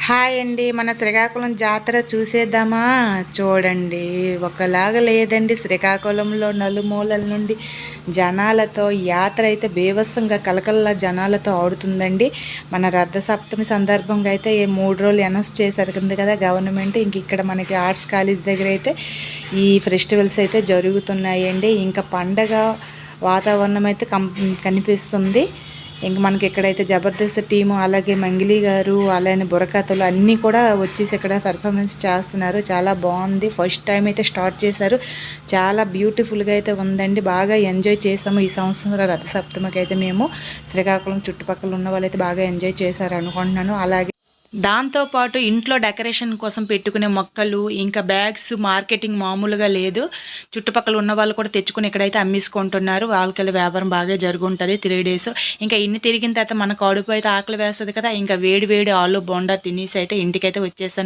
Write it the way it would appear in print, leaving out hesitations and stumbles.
Hi అండి. మన శ్రీకాకుళం జాతర చూసేద్దామా? చూడండి, ఒకలాగా లేదండి. శ్రీకాకుళంలో నలుమూలల నుండి జనాలతో యాత్ర అయితే బీభత్సంగా కలకల్లా జనాలతో ఆడుతుందండి. మన రథసప్తమి సందర్భంగా అయితే 3 రోజులు అనౌన్స్ చేశారు కదా గవర్నమెంట్. ఇంక ఇక్కడ మనకి ఆర్ట్స్ కాలేజ్ దగ్గర అయితే ఈ ఫెస్టివల్స్ అయితే జరుగుతున్నాయండి. ఇంకా పండగ వాతావరణం అయితే కనిపిస్తుంది. ఇంక మనకి ఇక్కడైతే జబర్దస్త్ టీము, అలాగే మంగిలి గారు, అలానే బుర్రకథలు అన్నీ కూడా వచ్చేసి ఇక్కడ పర్ఫార్మెన్స్ చేస్తున్నారు. చాలా బాగుంది. ఫస్ట్ టైం అయితే స్టార్ట్ చేశారు. చాలా బ్యూటిఫుల్గా అయితే ఉందండి. బాగా ఎంజాయ్ చేసాము ఈ సంవత్సరం రథసప్తమికి అయితే. మేము శ్రీకాకుళం చుట్టుపక్కల ఉన్న వాళ్ళైతే బాగా ఎంజాయ్ చేశారు అనుకుంటున్నాను. అలాగే దాంతోపాటు ఇంట్లో డెకరేషన్ కోసం పెట్టుకునే మొక్కలు, ఇంకా బ్యాగ్స్ మార్కెటింగ్ మామూలుగా లేదు. చుట్టుపక్కల ఉన్న వాళ్ళు కూడా తెచ్చుకుని ఇక్కడైతే అమ్మేసుకుంటున్నారు. వాళ్ళకెళ్ళి వ్యాపారం బాగా జరుగుంటుంది 3 డేస్. ఇంకా ఇన్ని తిరిగిన తర్వాత మన కడుపు అయితే ఆకలి వేస్తుంది కదా. ఇంకా వేడి వేడి ఆలు బోండా తినేసి అయితే ఇంటికైతే వచ్చేసాను.